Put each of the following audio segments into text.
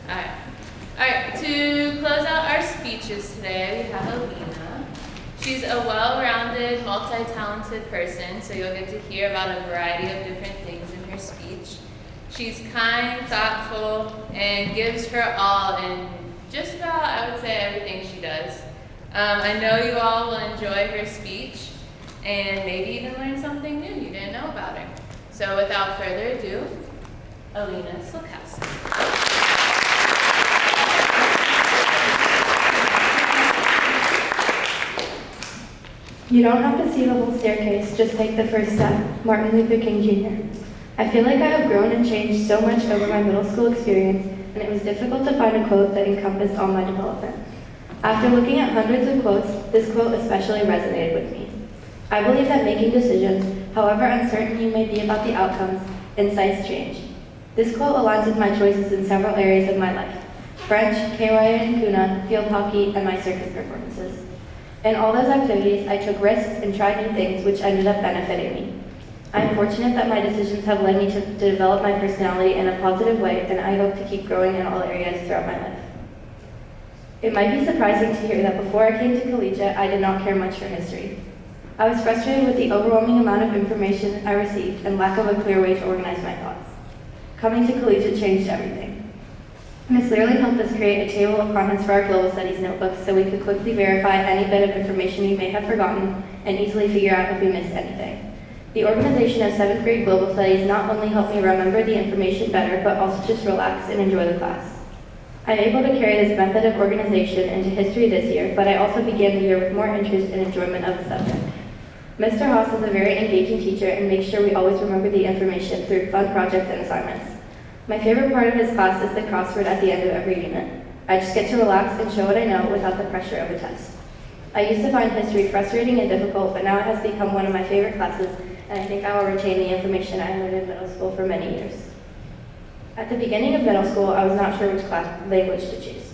Alright, to close out our speeches today, we have Elina. She's a well-rounded, multi-talented person, so you'll get to hear about a variety of different things in her speech. She's kind, thoughtful, and gives her all in just about, I would say, everything she does. I know you all will enjoy her speech and maybe even learn something new you didn't know about her. So without further ado, Elina Sulkowski. You don't have to see the whole staircase, just take the first step. Martin Luther King Jr. I feel like I have grown and changed so much over my middle school experience, and it was difficult to find a quote that encompassed all my development. After looking at hundreds of quotes, this quote especially resonated with me. I believe that making decisions, however uncertain you may be about the outcomes, incites change. This quote aligns with my choices in several areas of my life: French, KYA and Kuna, field hockey, and my circus performances. In all those activities, I took risks and tried new things which ended up benefiting me. I am fortunate that my decisions have led me to develop my personality in a positive way, and I hope to keep growing in all areas throughout my life. It might be surprising to hear that before I came to collegiate, I did not care much for history. I was frustrated with the overwhelming amount of information I received and lack of a clear way to organize my thoughts. Coming to collegiate changed everything. Ms. Learley helped us create a table of contents for our global studies notebooks so we could quickly verify any bit of information we may have forgotten and easily figure out if we missed anything. The organization of 7th grade global studies not only helped me remember the information better, but also just relax and enjoy the class. I'm able to carry this method of organization into history this year, but I also began the year with more interest and enjoyment of the subject. Mr. Haas is a very engaging teacher and makes sure we always remember the information through fun projects and assignments. My favorite part of his class is the crossword at the end of every unit. I just get to relax and show what I know without the pressure of a test. I used to find history frustrating and difficult, but now it has become one of my favorite classes, and I think I will retain the information I learned in middle school for many years. At the beginning of middle school, I was not sure which language to choose.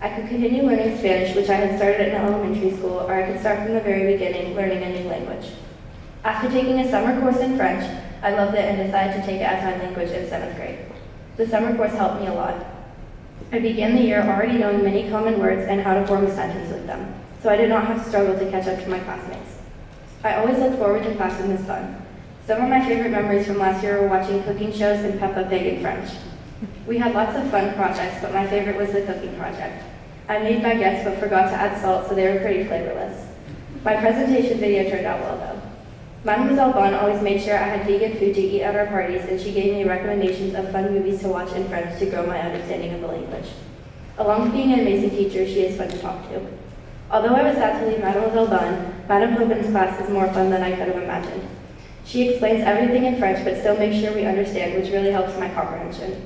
I could continue learning Spanish, which I had started in elementary school, or I could start from the very beginning, learning a new language. After taking a summer course in French, I loved it and decided to take it as my language in 7th grade. The summer course helped me a lot. I began the year already knowing many common words and how to form a sentence with them, so I did not have to struggle to catch up to my classmates. I always looked forward to class and was fun. Some of my favorite memories from last year were watching cooking shows and Peppa Pig in French. We had lots of fun projects, but my favorite was the cooking project. I made baguettes but forgot to add salt, so they were pretty flavorless. My presentation video turned out well, though. Mademoiselle Bon always made sure I had vegan food to eat at our parties, and she gave me recommendations of fun movies to watch in French to grow my understanding of the language. Along with being an amazing teacher, she is fun to talk to. Although I was sad to leave Mademoiselle Bon, Madame Hoban's class is more fun than I could have imagined. She explains everything in French, but still makes sure we understand, which really helps my comprehension.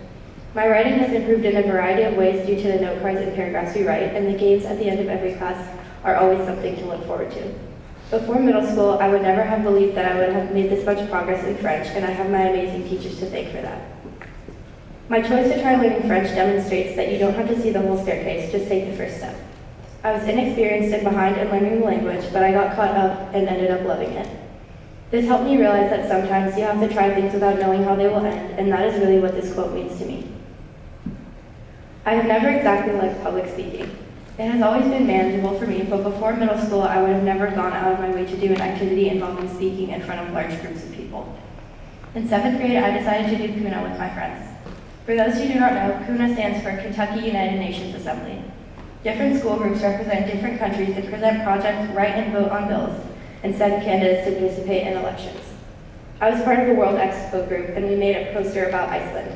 My writing has improved in a variety of ways due to the note cards and paragraphs we write, and the games at the end of every class are always something to look forward to. Before middle school, I would never have believed that I would have made this much progress in French, and I have my amazing teachers to thank for that. My choice to try learning French demonstrates that you don't have to see the whole staircase, just take the first step. I was inexperienced and behind in learning the language, but I got caught up and ended up loving it. This helped me realize that sometimes you have to try things without knowing how they will end, and that is really what this quote means to me. I have never exactly liked public speaking. It has always been manageable for me, but before middle school, I would have never gone out of my way to do an activity involving speaking in front of large groups of people. In 7th grade, I decided to do Kuna with my friends. For those who do not know, Kuna stands for Kentucky United Nations Assembly. Different school groups represent different countries and present projects, write and vote on bills, and send candidates to participate in elections. I was part of the World Expo group, and we made a poster about Iceland.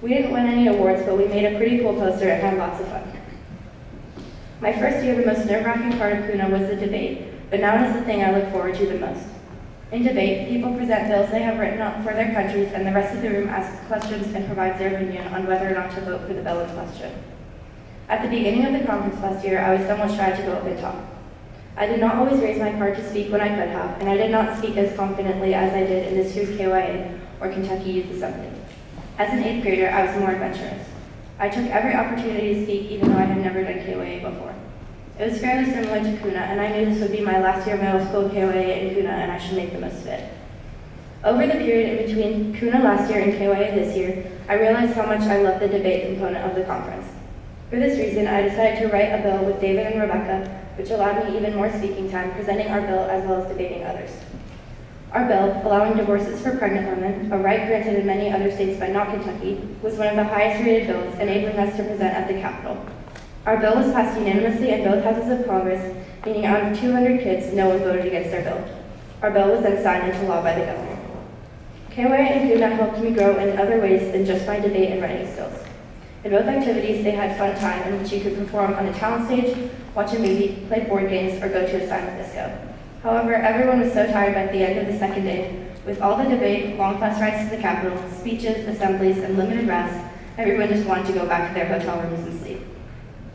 We didn't win any awards, but we made a pretty cool poster and had lots of fun. My first year, the most nerve-wracking part of Kuna was the debate, but now it is the thing I look forward to the most. In debate, people present bills they have written up for their countries, and the rest of the room asks questions and provides their opinion on whether or not to vote for the bill in question. At the beginning of the conference last year, I was somewhat shy to go up and talk. I did not always raise my card to speak when I could have, and I did not speak as confidently as I did in this year's KYA or Kentucky Youth Assembly. As an 8th grader, I was more adventurous. I took every opportunity to speak, even though I had never done KYA before. It was fairly similar to Kuna, and I knew this would be my last year of middle school KYA in Kuna, and I should make the most of it. Over the period in between Kuna last year and KYA this year, I realized how much I love the debate component of the conference. For this reason, I decided to write a bill with David and Rebecca, which allowed me even more speaking time, presenting our bill as well as debating others. Our bill, allowing divorces for pregnant women, a right granted in many other states but not Kentucky, was one of the highest rated bills, enabling us to present at the Capitol. Our bill was passed unanimously in both houses of Congress, meaning out of 200 kids, no one voted against our bill. Our bill was then signed into law by the governor. KYA and Kuna helped me grow in other ways than just my debate and writing skills. In both activities, they had fun time in which you could perform on a talent stage, watch a movie, play board games, or go to a silent disco. However, everyone was so tired by the end of the second day. With all the debate, long bus rides to the Capitol, speeches, assemblies, and limited rest, everyone just wanted to go back to their hotel rooms and sleep.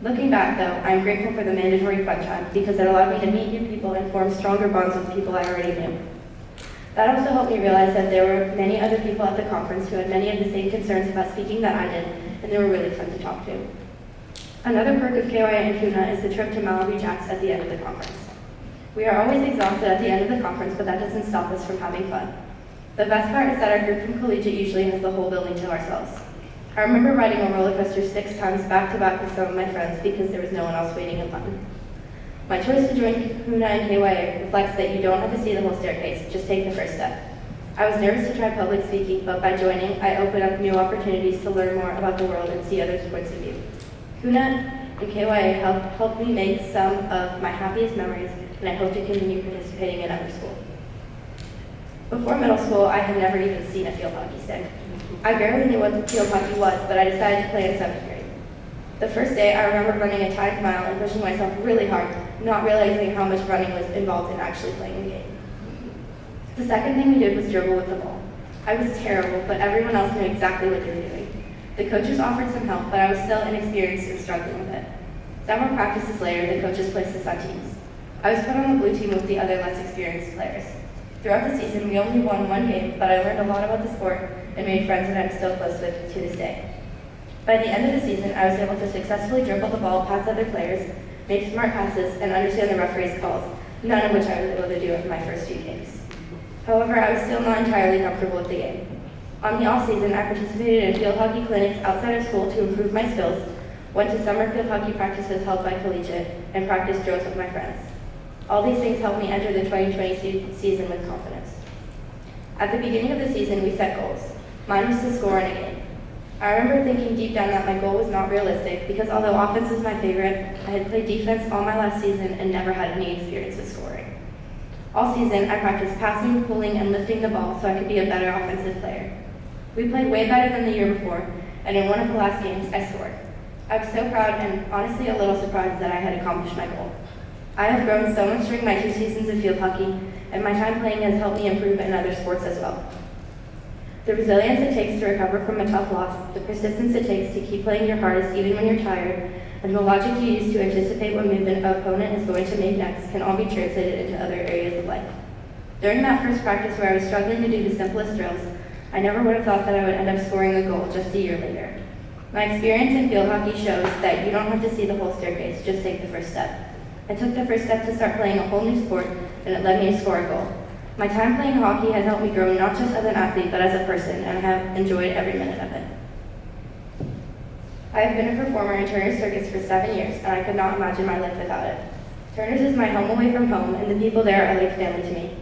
Looking back, though, I am grateful for the mandatory fun time because it allowed me to meet new people and form stronger bonds with people I already knew. That also helped me realize that there were many other people at the conference who had many of the same concerns about speaking that I did, and they were really fun to talk to. Another perk of KYA and Kuna is the trip to Malawi Jacks at the end of the conference. We are always exhausted at the end of the conference, but that doesn't stop us from having fun. The best part is that our group from Collegiate usually has the whole building to ourselves. I remember riding a roller coaster 6 times back to back with some of my friends because there was no one else waiting in line. My choice to join Kuna and KYA reflects that you don't have to see the whole staircase, just take the first step. I was nervous to try public speaking, but by joining, I opened up new opportunities to learn more about the world and see others' points of view. Kuna and KYA helped me make some of my happiest memories, and I hope to continue participating in other school. Before middle school, I had never even seen a field hockey stick. I barely knew what field hockey was, but I decided to play in 7th grade. The first day, I remember running a timed mile and pushing myself really hard, not realizing how much running was involved in actually playing the game. The second thing we did was dribble with the ball. I was terrible, but everyone else knew exactly what they were doing. The coaches offered some help, but I was still inexperienced and struggling with it. Several practices later, the coaches placed us on teams. I was put on the blue team with the other less experienced players. Throughout the season, we only won one game, but I learned a lot about the sport and made friends that I'm still close with to this day. By the end of the season, I was able to successfully dribble the ball past other players, make smart passes, and understand the referee's calls, none of which I was able to do in my first few games. However, I was still not entirely comfortable with the game. On the off-season, I participated in field hockey clinics outside of school to improve my skills, went to summer field hockey practices held by Collegiate, and practiced drills with my friends. All these things helped me enter the 2020 season with confidence. At the beginning of the season, we set goals. Mine was to score in a game. I remember thinking deep down that my goal was not realistic because although offense is my favorite, I had played defense all my last season and never had any experience with scoring. All season, I practiced passing, pulling, and lifting the ball so I could be a better offensive player. We played way better than the year before, and in one of the last games, I scored. I was so proud and honestly a little surprised that I had accomplished my goal. I have grown so much during my 2 seasons of field hockey, and my time playing has helped me improve in other sports as well. The resilience it takes to recover from a tough loss, the persistence it takes to keep playing your hardest even when you're tired, and the logic you use to anticipate what move an opponent is going to make next can all be translated into other areas of life. During that first practice where I was struggling to do the simplest drills, I never would have thought that I would end up scoring a goal just a year later. My experience in field hockey shows that you don't have to see the whole staircase, just take the first step. I took the first step to start playing a whole new sport, and it led me to score a goal. My time playing hockey has helped me grow not just as an athlete, but as a person, and I have enjoyed every minute of it. I have been a performer in Turner's Circus for 7 years, and I could not imagine my life without it. Turner's is my home away from home, and the people there are like family to me.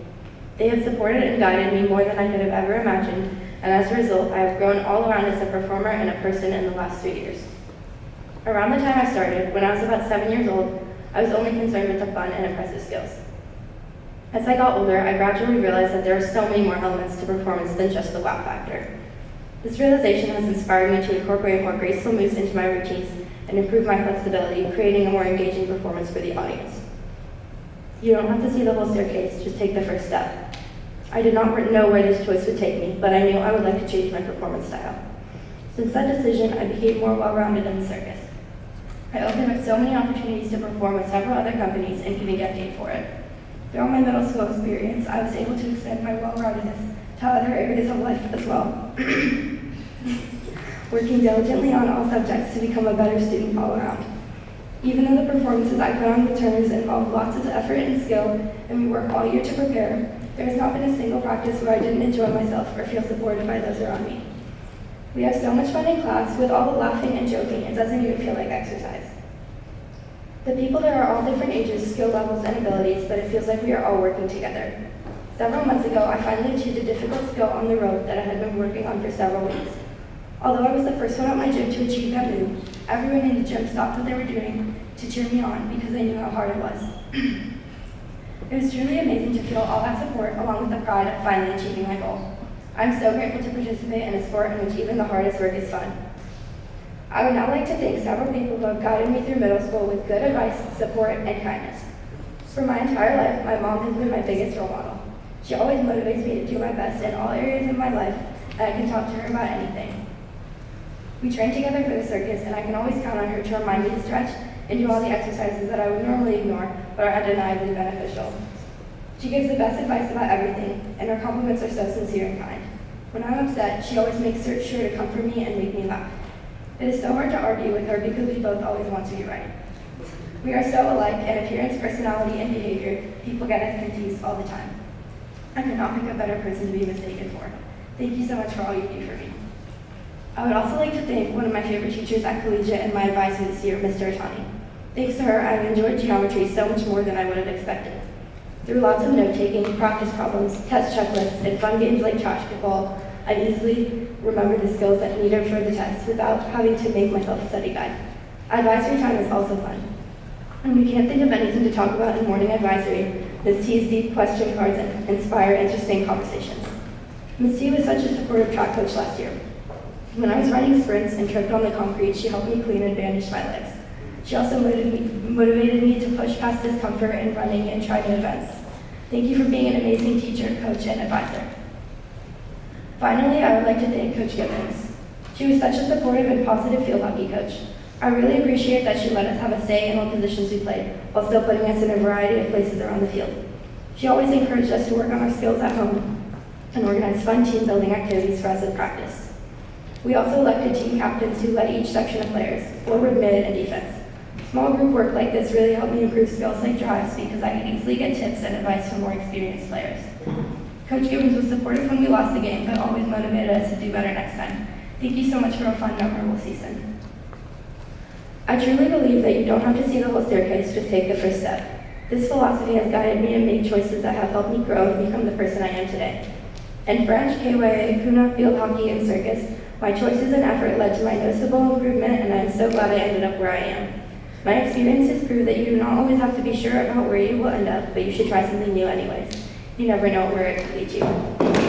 They have supported and guided me more than I could have ever imagined, and as a result, I have grown all around as a performer and a person in the last 3 years. Around the time I started, when I was about 7 years old, I was only concerned with the fun and impressive skills. As I got older, I gradually realized that there are so many more elements to performance than just the wow factor. This realization has inspired me to incorporate more graceful moves into my routines and improve my flexibility, creating a more engaging performance for the audience. You don't have to see the whole staircase, just take the first step. I did not know where this choice would take me, but I knew I would like to change my performance style. Since that decision, I became more well-rounded in the circus. I opened up so many opportunities to perform with several other companies and even get paid for it. Throughout my middle school experience, I was able to extend my well-roundedness to other areas of life as well, working diligently on all subjects to become a better student all around. Even though the performances I put on with Turners involve lots of effort and skill, and we work all year to prepare, There has not been a single practice where I didn't enjoy myself or feel supported by those around me. We have so much fun in class. With all the laughing and joking, it doesn't even feel like exercise. The people there are all different ages, skill levels, and abilities, but it feels like we are all working together. Several months ago, I finally achieved a difficult skill on the rope that I had been working on for several weeks. Although I was the first one at my gym to achieve that move, everyone in the gym stopped what they were doing to cheer me on because they knew how hard it was. It was truly amazing to feel all that support along with the pride of finally achieving my goal. I'm so grateful to participate in a sport in which even the hardest work is fun. I would now like to thank several people who have guided me through middle school with good advice, support, and kindness. For my entire life, my mom has been my biggest role model. She always motivates me to do my best in all areas of my life, and I can talk to her about anything. We train together for the circus, and I can always count on her to remind me to stretch and do all the exercises that I would normally ignore, but are undeniably beneficial. She gives the best advice about everything, and her compliments are so sincere and kind. When I'm upset, she always makes sure to comfort me and make me laugh. It is so hard to argue with her because we both always want to be right. We are so alike in appearance, personality, and behavior, people get us confused all the time. I could not pick a better person to be mistaken for. Thank you so much for all you do for me. I would also like to thank one of my favorite teachers at Collegiate and my advisor this year, Mr. Otani. Thanks to her, I've enjoyed geometry so much more than I would have expected. Through lots of note-taking, practice problems, test checklists, and fun games like trash ball, I easily remembered the skills that needed for the test without having to make myself a study guide. Advisory time is also fun. When we can't think of anything to talk about in morning advisory, Ms. T's deep question cards inspire interesting conversations. Ms. T was such a supportive track coach last year. When I was running sprints and tripped on the concrete, she helped me clean and bandage my legs. She also motivated me to push past discomfort in running and try new events. Thank you for being an amazing teacher, coach, and advisor. Finally, I would like to thank Coach Gibbons. She was such a supportive and positive field hockey coach. I really appreciate that she let us have a say in what positions we played, while still putting us in a variety of places around the field. She always encouraged us to work on our skills at home and organize fun team-building activities for us at practice. We also elected team captains who led each section of players, forward, mid, and defense. Small group work like this really helped me improve skills like drives because I could easily get tips and advice from more experienced players. Coach Gibbons was supportive when we lost the game, but always motivated us to do better next time. Thank you so much for a fun, memorable season. I truly believe that you don't have to see the whole staircase, just take the first step. This philosophy has guided me to make choices that have helped me grow and become the person I am today. In French, KYA, Kuna, field hockey, and circus, my choices and effort led to my noticeable improvement, and I am so glad I ended up where I am. My experiences prove that you do not always have to be sure about where you will end up, but you should try something new anyways. You never know where it could lead you.